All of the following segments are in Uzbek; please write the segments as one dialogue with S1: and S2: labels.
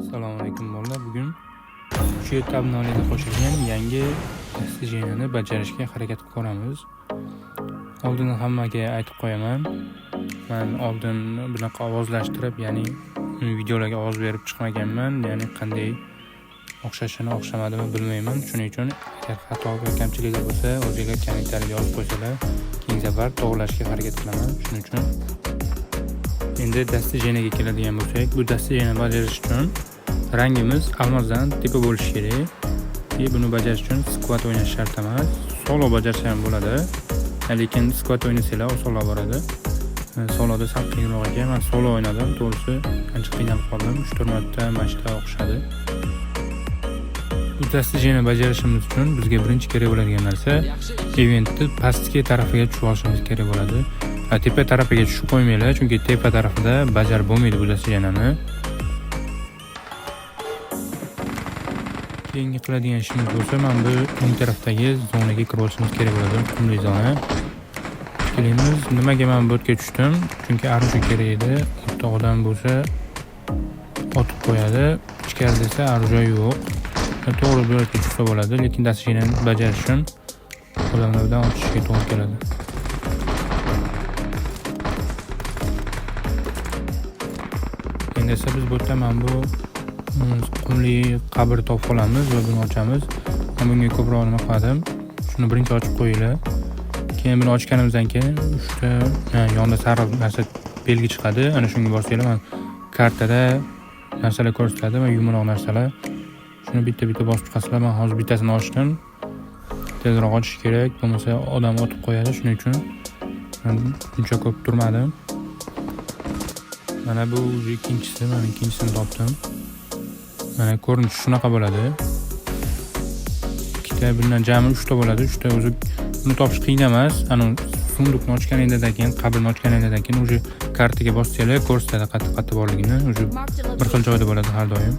S1: Assalomu alaykum bolalar. Bugun shu tabnolida qo'shilgan yangi dasturni bajarishga harakat qilib ko'ramiz. Oldin hammaga aytib qo'yaman. Men oldin bunaqa ovozlashtirib, ya'ni videolarga ovoz berib chiqmaganman. Ya'ni qanday o'xshashini o'xshamadimi bilmayman. Shuning uchun agar xato va kamchiliklar bo'lsa, o'zingizlar kommentariyga yozib qo'ysalar, keyingi safar to'g'rilashga harakat qilaman. Shuning uchun endi dasturga keladigan bo'lsak, bu dasturni bajarish uchun rangimiz almozdan tipi bo'lishi kerak. Buni bajarish uchun squat o'ynash shart emas. Solo bajarsa ham bo'ladi. Lekin squat o'ynasanglar osonroq boradi. Soloda sal qiyinroq ekan. Men solo o'ynadim, to'g'risi ancha qiynalib qoldim. 3-4 marta mashta o'xshadi. Bu dasturni bajarishimiz uchun bizga birinchi kerak bo'ladigan narsa eventni pastki tarafiga tushib olishimiz kerak bo'ladi. Tepa tarafiga tushib qo'ymanglar, chunki tepa tarafida bajarib bo'lmaydi bu dasturni. Keyingi qiladigan ishimiz bo'lsa, mana bu o'ng tarafdagi zonaga kirib olishimiz kerak bo'ladi, qumli zona. Kelamiz, nimaga men bu yerga tushdim? Chunki arusha kerak edi. O'rta odam bo'lsa otib qo'yadi, ichkarida esa arusha yo'q. To'g'ri bu yerga tushsa bo'ladi, lekin dasturni bajarish uchun odamlardan otishga to'g'ri keladi. Endi esa biz bu yerda mana bu qumli qabr topib olamiz va buni ochamiz. Men bunga ko'proq nima qildim? Shuni birinchi ochib qo'yinglar. Keyin buni ochganimizdan keyin uchta yonda sariq narsa belgi chiqadi. Ana shunga bossanglar, men kartada narsalar ko'rsatadi va yumaloq narsalar. Shuni bitta-bitta bosib chiqasizlar. Men hozir bittasini ochdim. Tezroq ochish kerak, bo'lmasa odam otib qo'yadi. Shuning uchun men uncha ko'p turmadim. Mana bu ikkinchisi, men ikkinchisini topdim. Mana ko'rinishi shunaqa bo'ladi. Ikkita bundan jami 3 ta bo'ladi. 3 ta o'zi buni topish qiyin emas. Ana sunduqni ochganingizdan keyin, qabrni ochganingizdan keyin o'zi kartaga bossanglar ko'rsatadi qattiq borligini. O'zi bir xil joyda bo'ladi har doim.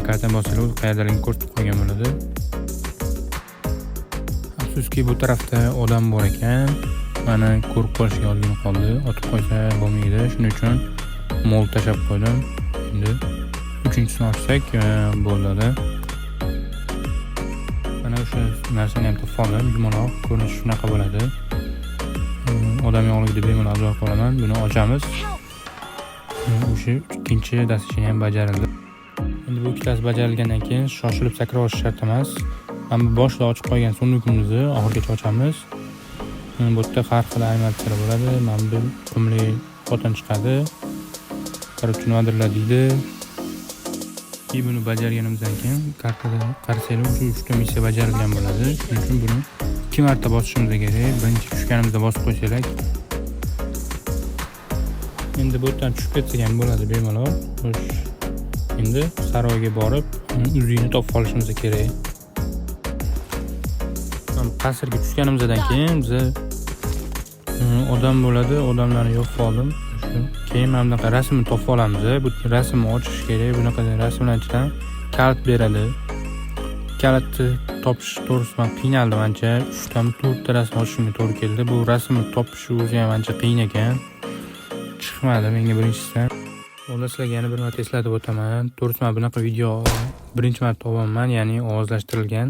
S1: Kartani bossanglar o'zi qayerdaligini ko'rsatib qo'ygan bo'ladi. Afsuski bu tarafda odam bor ekan. Mana ko'rib qolishga ozgina qoldi. Otib qo'ysa bo'lmaydi. Shuning uchun mol tashab qo'ydim. Endi uchinchisini ochsak bo'ladi. Mana o'sha narsani ham topib oldim. Yumaloq ko'rinishi shunaqa bo'ladi. Odam yo'qligida bemalol joy qolaman. Buni ochamiz. O'sha ikkinchi dasturni ham bajarildi. Endi bu ikkitasi bajarilgandan keyin shoshilib sakray olish shart emas. Mana bu boshda ochib qo'ygan sunduqimizni oxirigacha ochamiz. Bu yerda har xil animatsiyalar bo'ladi. Mana bu qumli xotin chiqadi. Qarorchi nimadirlar deydi. Buni bajarganimizdan keyin kartada qarasanglar, shu 3 ta missiya bajarilgan bo'ladi. Shuning uchun buni 2 marta bosishimiz kerak. Birinchi tushganimizda bosib qo'ysak. Endi bu yerdan tushib ketsak ham bo'ladi bemalol. Endi saroyga borib, uzini topib olishimiz kerak. Qasrga tushganimizdan keyin biz odam bo'ladi, odamlarni yo'q qoldim. Keyin mana bunaqa rasmni topib olamiz. Bu rasmni ochish kerak. Bunaqa rasmlar ichidan kalt beradi. Kalitni topish to'g'risi men qiynaldim ancha. 3 ta 4 ta rasm ochishimga to'g'ri keldi. Bu rasmni topish o'zi ham ancha qiyin ekan. Chiqmadi menga birinchisidan. Unda sizlarga yana bir marta eslatib o'taman. To'g'risi men bunaqa video birinchi marta olyapman, ya'ni ovozlashtirilgan.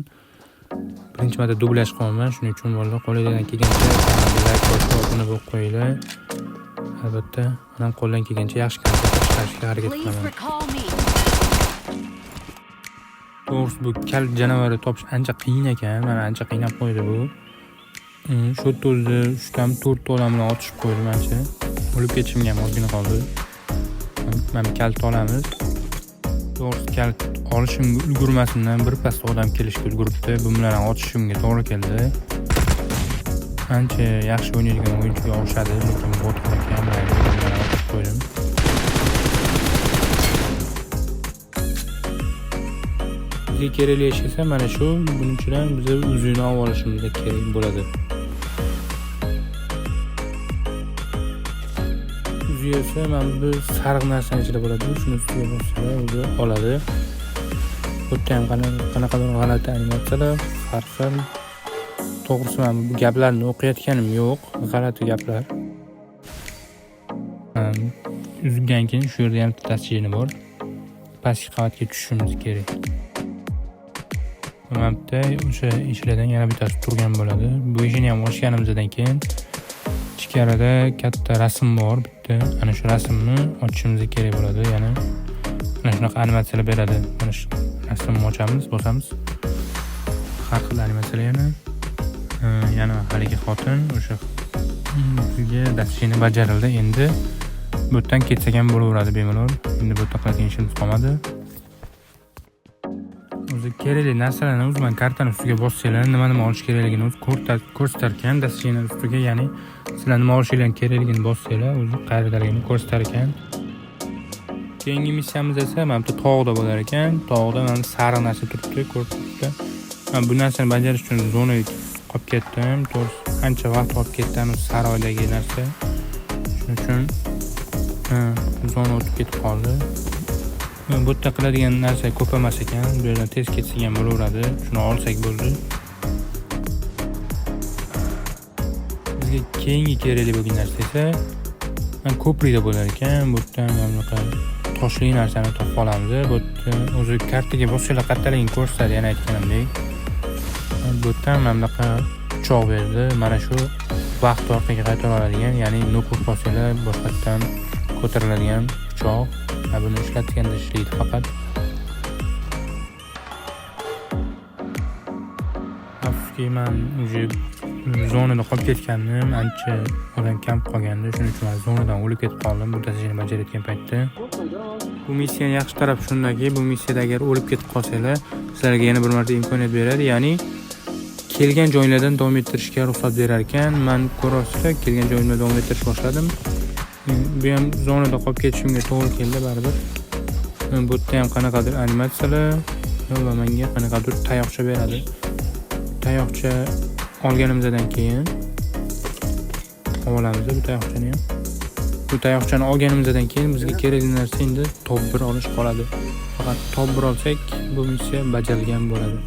S1: Birinchi marta dublyaj qilaman. Shuning uchun bolalar qo'lingizdan kelgancha like bosib obuna bo'lib qo'yinglar. Albatta, men qo'ldan kelgancha yaxshi kontent chiqarishga harakat qilaman. To'g'risi bu kal janavarni topish ancha qiyin ekan. Meni ancha qiynab qo'ydi bu. Shu o'zida 3 ta 4 ta odam bilan otishib qo'ydim ancha. O'lib ketishimga ham ozgina qoldi. Mana kalt olamiz. To'g'risi kalt olishimga ulgurmasimdan bir pasda odam kelishga ulguribdi. Bu bilan otishimga to'g'ri keldi. Ancha yaxshi o'ynaydigan o'yinchiga o'xshadi, lekin bot ekan, qo'ydim. Bizga kerakli ish esa mana shu. Buning uchun biz uzini olib olishimiz kerak bo'ladi. Uzi esa mana bu sariq narsaning ichida bo'ladi. Shuni ustiga bossalar o'zi oladi. Bu yerda ham qanaqadir g'alati animatsiyalar, har xil. To'g'risi men bu gaplarni o'qiyotganim yo'q, g'alati gaplar. Uzilgan keyin shu yerda ham tasjini bor. pastki qavatga tushishimiz kerak. Mana bitta o'sha ishlardan yana bittasi turgan bo'ladi. Bu ishni ham ochganimizdan keyin ichkarida katta rasm bor bitta. Ana shu rasmni ochishimiz kerak bo'ladi. Yana mana shunaqa animatsiyalar beradi. Mana shu rasmni ochamiz, bosamiz. Har xil animatsiyalar yana haligi xotin o'sha bizga dasturni bajarildi. Endi bu yerdan ketsak ham bo'laveradi bemalol. Endi bu yerda qiladigan ishimiz qolmadi. O'zi kerakli narsalarni o'zi men kartani ustiga bossanglar, nima olish kerakligini o'zi ko'rsatar ekan dasturni ustiga, ya'ni sizlar nima olishinglar kerakligini bossanglar, o'zi qayerdaligini ko'rsatar ekan. Keyingi missiyamiz esa mana bu tog'da bo'lar ekan. Tog'da mana sariq narsa turibdi, ko'rib turibdi. Men bu narsani bajarish uchun zonaga qolib ketdim. To'g'risi qancha vaqt olib ketgan o'sha saroydagi narsa. Shuning uchun zona o'tib ketib qoldi. Bu yerda qiladigan narsa ko'p emas ekan. Bu yerdan tez ketsak ham bo'laveradi. Shuni olsak bo'ldi. Bizga keyingi kerakli bo'lgan narsa esa ko'prikda bo'lar ekan. Bu yerdan bunaqa toshli narsani topib olamiz. Bu o'zi kartaga bossanglar qattaligini ko'rsatadi, yana aytganimdek. Bu yerdan mana bunaqa uchoq berdi. Mana shu vaqt orqaga qaytara oladigan, ya'ni nokut bossanglar boshqatdan ko'tariladigan uchoq. Buni ishlatganda ishlaydi faqat. Afsuski men o'sha zonada qolib ketgandim, ancha odam kam qolgandi. Shuning uchun men zonadan o'lib ketib qoldim bu dasturni bajarayotgan paytda. Bu missiyaning yaxshi tarafi shundaki, bu missiyada agar o'lib ketib qolsanglar, sizlarga yana bir marta imkoniyat beradi, ya'ni kelgan joylardan davom ettirishga ruxsat berar ekan. Men ko'rasizlar, kelgan joyimdan davom ettirish boshladim. Bu ham zonada qolib ketishimga to'g'ri keldi baribir. Bu yerda ham qanaqadir animatsiyalar va menga qanaqadir tayoqcha beradi. Tayoqcha olganimizdan keyin olamiz bu tayoqchani ham. Bu tayoqchani olganimizdan keyin bizga kerakli narsa endi top 1 olish qoladi. Faqat top 1 olsak bu missiya bajarilgan bo'ladi.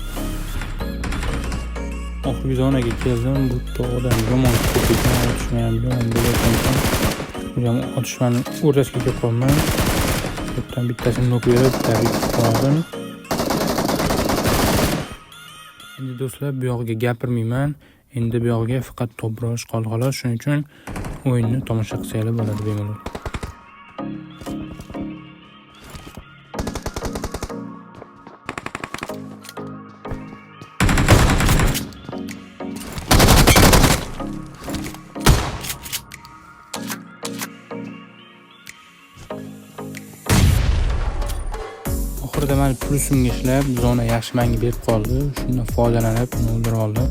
S1: Oxirgi zonaga keldim. Bu to'g'ridan yomon ko'pikdan o'tishmayapman. Hujum otishmani o'rtasiga kelib qolmay, bittadan bittasini nok berib, tabiiy qoldim. Endi do'stlar, bu yog'iga gapirmayman. Endi bu yog'iga faqat to'brosh qoldi xolos. Shuning uchun o'yinni tomosha qilsanglar bo'ladi bemalol. Oxirida men plusimga ishlab, zona yaxshi menga berib qoldi. Shundan foydalanib, uni o'ldirib oldim.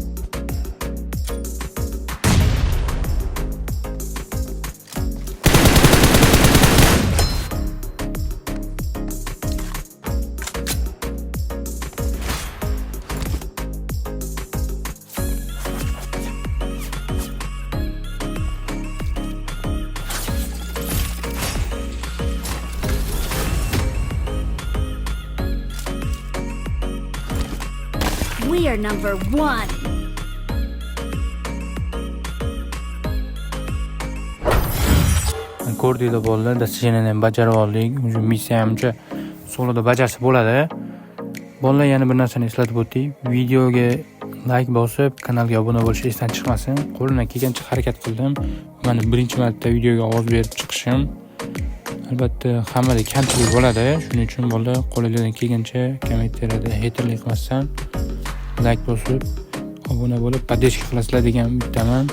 S2: We are number 1.
S1: Ko'rdinglar bolalar, dasturni ham bajarib oldik. O'sha missiya hamcha soloda bajarsa bo'ladi. Bolalar yana bir narsani eslatib o'tdik. Videoga like bosib, kanalga obuna bo'lish esdan chiqmasin. Qo'limdan kelgancha harakat qildim. Mana birinchi marta videoga ovoz berib chiqishim. Albatta hammada kamchilik bo'ladi. Shuning uchun bolalar qo'lingizdan kelgancha kommentariyada haterlik qilmasdan like bosib, obuna bo'lib, podдержка qilasizlar degan umiddaman.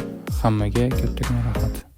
S1: Hammaga katta rahmat.